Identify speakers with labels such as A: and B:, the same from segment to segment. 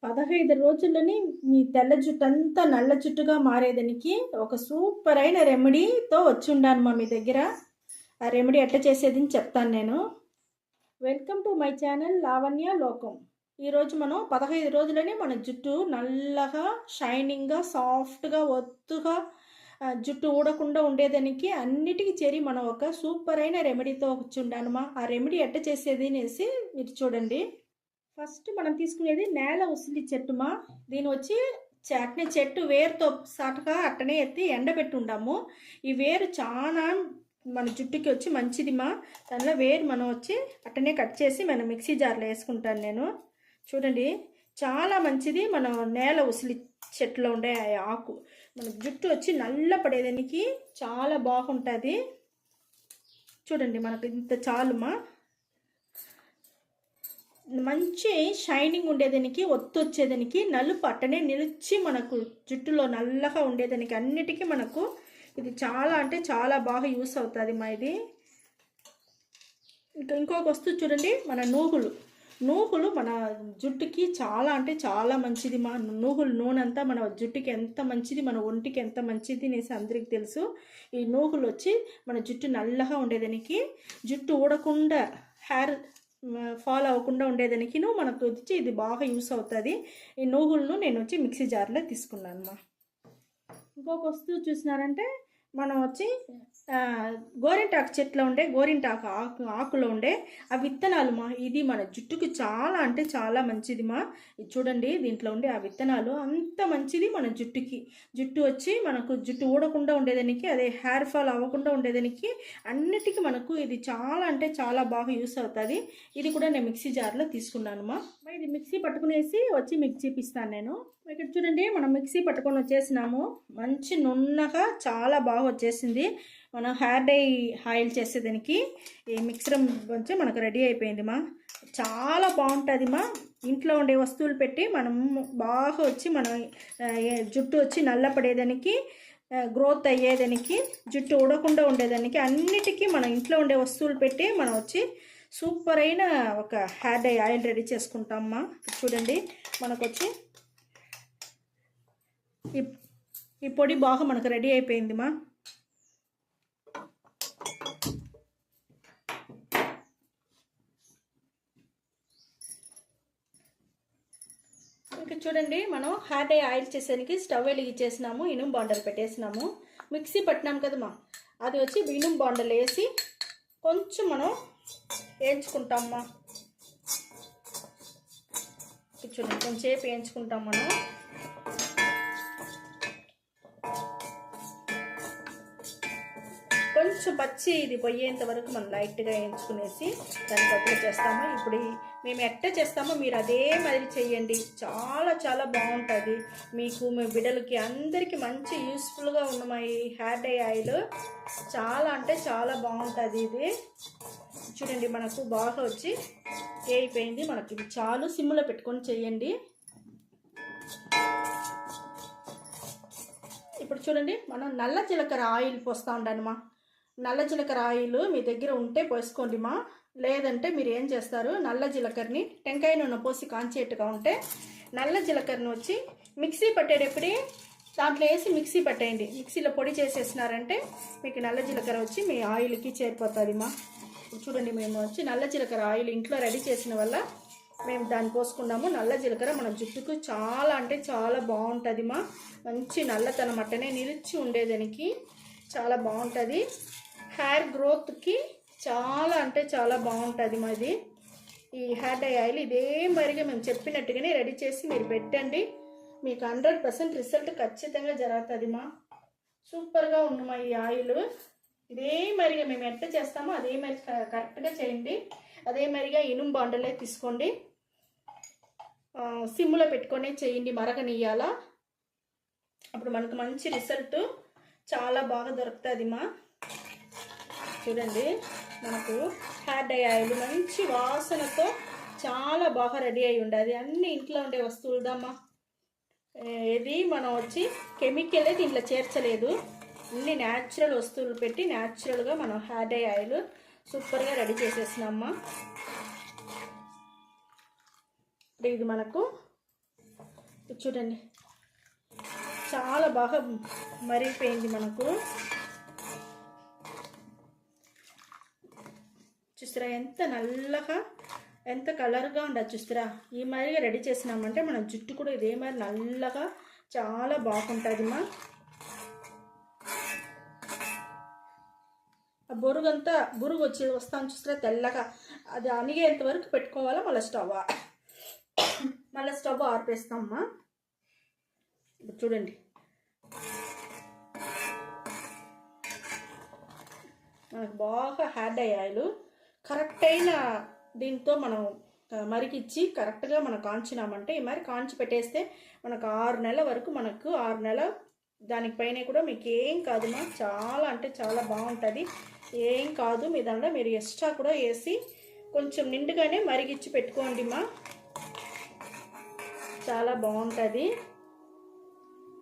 A: 15 రోజుల్లోని మీ తెల్ల జుట్టంతా నల్ల జుట్టుగా మారేదానికి ఒక సూపర్ అయిన రెమెడీతో వచ్చి ఉండాను మా మీ దగ్గర. ఆ రెమెడీ ఎట్లా చేసేది అని చెప్తాను నేను. Welcome to my channel Lavanya లోకం. ఈరోజు మనం 15 రోజులని మన జుట్టు నల్లగా, షైనింగ్గా, సాఫ్ట్గా, ఒత్తుగా, జుట్టు ఊడకుండా ఉండేదానికి అన్నిటికీ చేరి మనం ఒక సూపర్ అయిన రెమెడీతో వచ్చి ఉండానమ్మా. ఆ రెమెడీ ఎట్లా చేసేది అనేసి మీరు చూడండి. ఫస్ట్ మనం తీసుకునేది నేల ఉసిరి చెట్టుమా. దీని వచ్చి అట్నే చెట్టు వేరుతో సాటుగా అట్టనే ఎత్తి ఎండబెట్టి ఉండాము. ఈ వేరు చాలా మన జుట్టుకి వచ్చి మంచిదిమా. దానిలో వేరు మనం వచ్చి అట్టనే కట్ చేసి మనం మిక్సీ జార్లో వేసుకుంటాను నేను. చూడండి, చాలా మంచిది. మనం నేల ఉసిరి చెట్టులో ఉండే ఆకు మన జుట్టు వచ్చి నల్ల పడేదానికి చాలా బాగుంటుంది. చూడండి, మనకు ఇంత చాలుమా. మంచి షైనింగ్ ఉండేదానికి, ఒత్తు వచ్చేదానికి, నలుపు అట్టనే నిలిచి మనకు జుట్టులో నల్లగా ఉండేదానికి అన్నిటికీ మనకు ఇది చాలా అంటే చాలా బాగా యూస్ అవుతుంది మా ఇది. ఇంకొక వస్తువు చూడండి, మన నూగులు మన జుట్టుకి చాలా అంటే చాలా మంచిది మా. నూగులు నూనె అంతా మన జుట్టుకి ఎంత మంచిది, మన ఒంటికి ఎంత మంచిది అనేసి అందరికీ తెలుసు. ఈ నూగులు వచ్చి మన జుట్టు నల్లగా ఉండేదానికి, జుట్టు ఊడకుండా, హెయిర్ ఫాలో అవ్వకుండా ఉండేదానికి మనకు వచ్చి ఇది బాగా యూస్ అవుతుంది. ఈ నూగులను నేను వచ్చి మిక్సీ జార్లో తీసుకున్నాను మా. ఇంకొక వస్తువు చూసినారంటే మనం వచ్చి గోరింటాకు చెట్లో ఉండే గోరింటాకు ఆకులో ఉండే ఆ విత్తనాలు మా. ఇది మన జుట్టుకి చాలా అంటే చాలా మంచిది మా. ఇది చూడండి, దీంట్లో ఉండే ఆ విత్తనాలు అంత మంచిది మన జుట్టుకి. జుట్టు వచ్చి మనకు జుట్టు ఊడకుండా ఉండేదానికి, అదే హెయిర్ ఫాల్ అవ్వకుండా ఉండేదానికి అన్నిటికీ మనకు ఇది చాలా అంటే చాలా బాగా యూస్ అవుతుంది. ఇది కూడా నేను మిక్సీ జార్లో తీసుకున్నాను మా. ఇది మిక్సీ పట్టుకునేసి వచ్చి మీకు చూపిస్తాను నేను. ఇక్కడ చూడండి, మనం మిక్సీ పట్టుకొని వచ్చేసినాము. మంచి నున్నగా చాలా బాగా వచ్చేసింది. మనం హెయిర్ డై ఆయిల్ చేసేదానికి ఈ మిక్సర్ వచ్చి మనకు రెడీ అయిపోయింది మా. చాలా బాగుంటుంది మా. ఇంట్లో ఉండే వస్తువులు పెట్టి మనం బాగా వచ్చి మనం జుట్టు వచ్చి నల్లపడేదానికి, గ్రోత్ అయ్యేదానికి, జుట్టు ఊడకుండా ఉండేదానికి అన్నిటికీ మనం ఇంట్లో ఉండే వస్తువులు పెట్టి మనం వచ్చి సూపర్ అయిన ఒక హెయిర్ డై ఆయిల్ రెడీ చేసుకుంటామమ్మా. చూడండి, మనకు వచ్చి ఈ పొడి బాగా మనకు రెడీ అయిపోయింది మా. ఇంకా చూడండి, మనం హెయిర్ డై ఆయిల్ చేసేదానికి స్టవ్ వెలిగించేసినాము, ఇనుము బాండలు పెట్టేసినాము. మిక్సీ పట్టినాం కదమ్మా, అది వచ్చి ఇనుము బాండలు వేసి కొంచెం మనం వేయించుకుంటామమ్మా. చూడండి, కొంచెంసేపు వేయించుకుంటాం మనం. కొంచెం పచ్చి ఇది పోయేంత వరకు మనం లైట్గా వేయించుకునేసి దాన్ని పట్టుకు చేస్తాము. ఇప్పుడు మేము ఎట్ట చేస్తామో మీరు అదే మాదిరి చేయండి. చాలా చాలా బాగుంటుంది. మీకు మీ బిడ్డలకి అందరికీ మంచి యూస్ఫుల్గా ఉన్న మా ఈ హెయిర్ డై ఆయిల్ చాలా అంటే చాలా బాగుంటుంది. ఇది చూడండి, మనకు బాగా వచ్చి అయిపోయింది. మనకి ఇది చాలు. సిమ్లో పెట్టుకొని చేయండి. ఇప్పుడు చూడండి, మనం నల్ల జీలకర్ర ఆయిల్ పోస్తూ ఉండానమ్మా. నల్ల జీలకర్ర ఆయిల్ మీ దగ్గర ఉంటే పోసుకోండి మా. లేదంటే మీరు ఏం చేస్తారు, నల్ల జీలకర్రని టెంకాయ నూనె పోసి కాంచేట్టుగా ఉంటే నల్ల జీలకర్రని వచ్చి మిక్సీ పట్టేటప్పుడే దాంట్లో వేసి మిక్సీ పట్టేయండి. మిక్సీలో పొడి చేసేసినారంటే మీకు నల్ల జీలకర్ర వచ్చి మీ ఆయిల్కి చేరిపోతుంది మా. చూడండి, మేము వచ్చి నల్ల జీలకర్ర ఆయిల్ ఇంట్లో రెడీ చేసిన వల్ల మేము దాన్ని పోసుకున్నాము. నల్ల జీలకర్ర మన జుట్టుకు చాలా అంటే చాలా బాగుంటుంది మా. మంచి నల్లతనం అట్టనే నిలిచి ఉండేదానికి చాలా బాగుంటుంది. హెయిర్ గ్రోత్కి చాలా అంటే చాలా బాగుంటుంది మాది ఈ హెయిర్ డై ఆయిల్. ఇదే మరిగా మేము చెప్పినట్టుగానే రెడీ చేసి మీరు పెట్టండి. మీకు 100% రిజల్ట్ ఖచ్చితంగా జరుగుతుంది మా. సూపర్గా ఉంది మా ఈ ఆయిల్. ఇదే మరిగా మేము ఎట్లా చేస్తామో అదే మరి కరెక్ట్గా చేయండి. అదే మరిగా ఇనుము బాండలే తీసుకోండి, సిమ్లో పెట్టుకొని చేయండి, మరగనియ్యాల. అప్పుడు మనకు మంచి రిజల్ట్ చాలా బాగా దొరుకుతుంది మా. చూడండి, మనకు హెయిర్ డై ఆయిల్ మంచి వాసనతో చాలా బాగా రెడీ అయి ఉండదు. అన్ని ఇంట్లో ఉండే వస్తువులదమ్మా. ఇది మనం వచ్చి కెమికలే దీంట్లో చేర్చలేదు. అన్ని న్యాచురల్ వస్తువులు పెట్టి న్యాచురల్గా మనం హెయిర్ డై ఆయిల్ సూపర్గా రెడీ చేసేసినామ్మా. ఇది మనకు చూడండి చాలా బాగా మరిగిపోయింది మనకు. చూస్తారా ఎంత నల్లగా ఎంత కలర్గా ఉండదు చూస్తారా. ఈ మాదిరిగా రెడీ చేసినామంటే మన జుట్టు కూడా ఇదే మరి నల్లగా చాలా బాగుంటుంది మా. ఆ బురుగు వస్తాను చూస్తారా తెల్లగా, అది అణిగేంత వరకు పెట్టుకోవాలా. మళ్ళీ స్టవ్ ఆర్పేస్తామమ్మా. ఇప్పుడు చూడండి మనకు బాగా హెయిర్ డై ఆయిల్ కరెక్ట్ అయిన దీంతో మనం మరిగిచ్చి కరెక్ట్గా మనం కాంచినామంటే ఈ మరి కాంచి పెట్టేస్తే మనకు 6 నెలల వరకు, మనకు 6 నెలల దానిపైన కూడా మీకు ఏం కాదు మా. చాలా అంటే చాలా బాగుంటుంది, ఏం కాదు. మీ దాంట్లో మీరు ఎక్స్ట్రా కూడా వేసి కొంచెం నిండుగానే మరిగిచ్చి పెట్టుకోండి మా, చాలా బాగుంటుంది.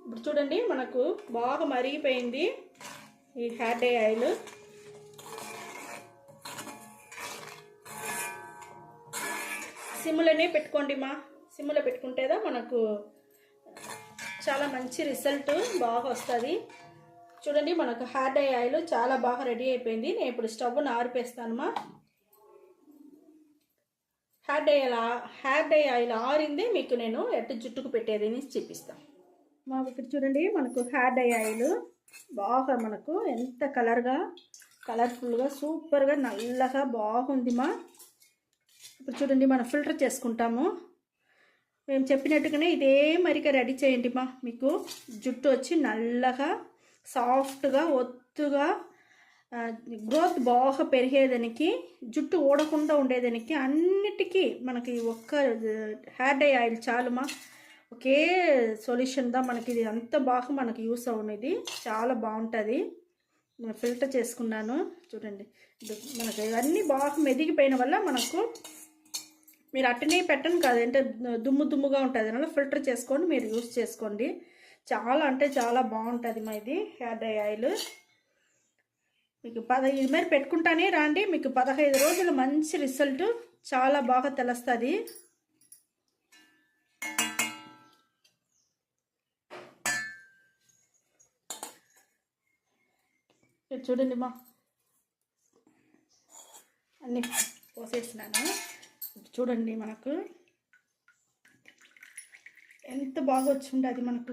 A: ఇప్పుడు చూడండి మనకు బాగా మరిగిపోయింది ఈ హెయిర్ డై ఆయిల్. సిమ్లోనే పెట్టుకోండి మా, సిమ్లో పెట్టుకుంటేదా మనకు చాలా మంచి రిజల్ట్ బాగా వస్తుంది. చూడండి మనకు హెయిర్ డై ఆయిల్ చాలా బాగా రెడీ అయిపోయింది. నేను ఇప్పుడు స్టవ్ను ఆరిపేస్తాను మా. హెయిర్ డై ఆయిల్ ఆరింది మీకు నేను ఎట్టు జుట్టుకు పెట్టేది చూపిస్తాను మా. ఇక్కడ చూడండి మనకు హెయిర్ డై ఆయిల్ బాగా మనకు ఎంత కలర్ఫుల్గా సూపర్గా నల్లగా బాగుంది మా. ఇప్పుడు చూడండి మనం ఫిల్టర్ చేసుకుంటాము. మేము చెప్పినట్టుగానే ఇదే మరిగా రెడీ చేయండి మా. మీకు జుట్టు వచ్చి నల్లగా సాఫ్ట్గా ఒత్తుగా గ్రోత్ బాగా పెరిగేదానికి, జుట్టు ఊడకుండా ఉండేదానికి అన్నిటికీ మనకి ఒక్క హెయిర్ డై ఆయిల్ చాలుమా. ఒకే సొల్యూషన్దా మనకి ఇది అంత బాగా మనకి యూస్ అవునేది, చాలా బాగుంటుంది. నేను ఫిల్టర్ చేసుకున్నాను చూడండి. మనకి ఇవన్నీ బాగా మెదిగిపోయిన వల్ల మనకు మీరు అట్టనే పెట్టను కాదు, అంటే దుమ్ముగా ఉంటుంది. అలా ఫిల్టర్ చేసుకొని మీరు యూస్ చేసుకోండి. చాలా అంటే చాలా బాగుంటుంది మా ఇది హెయిర్ డై ఆయిల్. మీకు ఇది మరి పెట్టుకుంటానే రాండి, మీకు 15 రోజులు మంచి రిజల్ట్ చాలా బాగా తెలుస్తుంది. చూడండి మా అన్నీ పోసేసినాను. చూడండి మనకు ఎంత బాగా వచ్చిండది, మనకు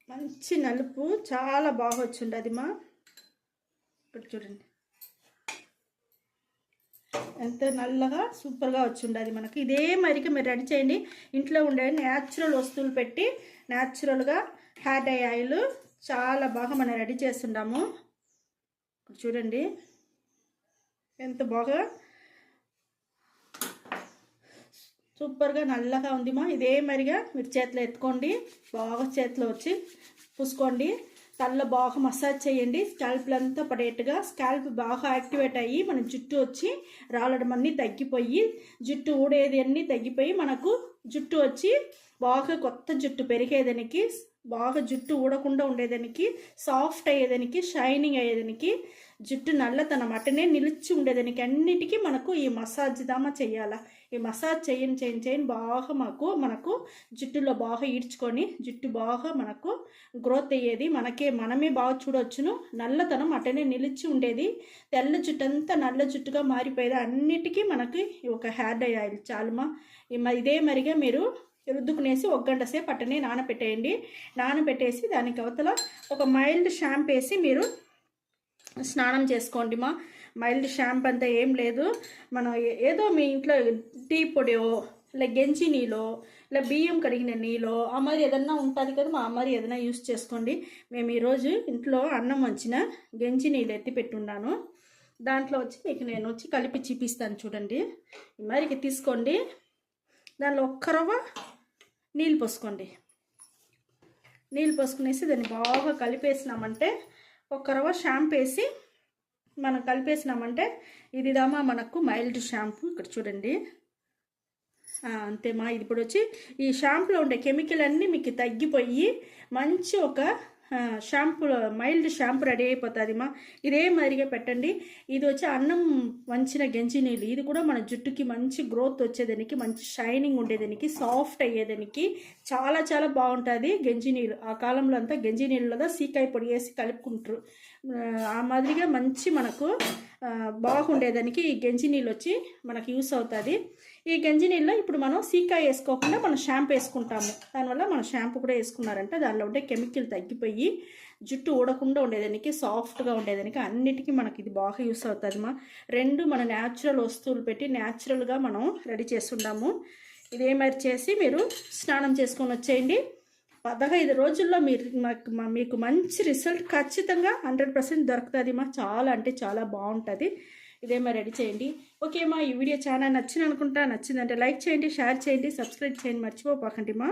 A: మంచి నలుపు చాలా బాగా వచ్చిండది మా. ఇక్కడ చూడండి ఎంత నల్లగా సూపర్గా వచ్చిండది మనకు. ఇదే మరిగా మీరు రెడీ చేయండి. ఇంట్లో ఉండే న్యాచురల్ వస్తువులు పెట్టి న్యాచురల్గా హెయిర్ డై ఆయిల్ చాలా బాగా మనం రెడీ చేస్తున్నాము. చూడండి ఎంత బాగా సూపర్గా నల్లగా ఉంది మా. ఇదే మరిగా మీరు చేతిలో ఎత్తుకోండి, బాగా చేతిలో వచ్చి పూసుకోండి. తలలో బాగా మసాజ్ చేయండి, స్కాల్ప్లంతా పడేట్టుగా. స్కాల్ప్ బాగా యాక్టివేట్ అయ్యి మన జుట్టు వచ్చి రాలడం అన్నీ తగ్గిపోయి, జుట్టు ఊడేది అన్నీ తగ్గిపోయి మనకు జుట్టు వచ్చి బాగా కొత్త జుట్టు పెరిగేదానికి, బాగా జుట్టు ఊడకుండా ఉండేదానికి, సాఫ్ట్ అయ్యేదానికి, షైనింగ్ అయ్యేదానికి, జుట్టు నల్లతనం అట్టనే నిలిచి ఉండేదానికి అన్నిటికీ మనకు ఈ మసాజ్ దామా చేయాలా. ఈ మసాజ్ చేయని బాగా మనకు జుట్టులో బాగా ఈడ్చుకొని జుట్టు బాగా మనకు గ్రోత్ అయ్యేది, మనమే బాగా చూడవచ్చును. నల్లతనం అట్టనే నిలిచి ఉండేది, తెల్ల జుట్టు అంతా నల్ల జుట్టుగా మారిపోయేది. అన్నిటికీ మనకి ఒక హెయిర్ డై ఆయిల్ చాలుమా. ఇదే మరిగా మీరు రుద్దుకునేసి 1 గంట సేపు అట్టనే నానబెట్టేయండి. నానబెట్టేసి దానికి అవతల ఒక మైల్డ్ షాంపూ వేసి మీరు స్నానం చేసుకోండి మా. మైల్డ్ షాంపూ అంతా ఏం లేదు, మనం ఏదో మీ ఇంట్లో టీ పొడియో ఇలా గెంజి నీలో ఇలా బియ్యం కడిగిన నీలో ఆ మరి ఏదన్నా ఉంటుంది కదా మా, మరి ఏదైనా యూస్ చేసుకోండి. మేము ఈరోజు ఇంట్లో అన్నం వంచిన గెంజి నీళ్ళు ఎత్తి పెట్టున్నాను, దాంట్లో వచ్చి మీకు నేను వచ్చి కలిపి చూపిస్తాను చూడండి. మరికి తీసుకోండి, దానిలో 1 రవ్వ నీళ్ళు పోసుకోండి. నీళ్ళు పోసుకునేసి దాన్ని బాగా కలిపేసినామంటే 1 రవ్వ షాంపూ వేసి మనం కలిపేసినామంటే ఇది దామా మనకు మైల్డ్ షాంపూ. ఇక్కడ చూడండి అంతేమా. ఇది ఇప్పుడు వచ్చి ఈ షాంపూలో ఉండే కెమికల్ అన్నీ మీకు తగ్గిపోయి మంచి ఒక షాంపూ మైల్డ్ షాంపూ రెడీ అయిపోతుంది మా. ఇదే మాదిరిగా పెట్టండి. ఇది వచ్చి అన్నం వంచిన గంజి నీళ్ళు. ఇది కూడా మన జుట్టుకి మంచి గ్రోత్ వచ్చేదానికి, మంచి షైనింగ్ ఉండేదానికి, సాఫ్ట్ అయ్యేదానికి చాలా చాలా బాగుంటుంది గంజి నీళ్ళు. ఆ కాలంలో అంతా గంజి నీళ్ళలో సీకాయ పొడి వేసి కలుపుకుంటారు. ఆ మాదిరిగా మంచి మనకు బాగుండేదానికి ఈ గంజి నీళ్ళు వచ్చి మనకు యూస్ అవుతుంది. ఈ గంజి నీళ్ళలో ఇప్పుడు మనం సీకాయ వేసుకోకుండా మనం షాంపూ వేసుకుంటాము. దానివల్ల మనం షాంపూ కూడా వేసుకున్నారంటే దానిలో ఉండే కెమికల్ తగ్గిపోయి జుట్టు ఊడకుండా ఉండేదానికి, సాఫ్ట్గా ఉండేదానికి అన్నిటికీ మనకి ఇది బాగా యూస్ అవుతుంది మా. రెండు మన న్యాచురల్ వస్తువులు పెట్టి న్యాచురల్గా మనం రెడీ చేస్తున్నాము. ఇదే మరి చేసి మీరు స్నానం చేసుకొని వచ్చేయండి. 15 రోజుల్లో మీకు మంచి రిజల్ట్ ఖచ్చితంగా 100% దొరుకుతుంది మా. చాలా అంటే చాలా బాగుంటుంది. ఇదే మరి రెడీ చేయండి. ఓకే మా, ఈ వీడియో చాలా నచ్చింది అనుకుంటా. నచ్చిందంటే లైక్ చేయండి, షేర్ చేయండి, సబ్స్క్రైబ్ చేయండి, మర్చిపోకండి మా.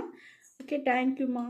A: ఓకే, థ్యాంక్ యూ మా.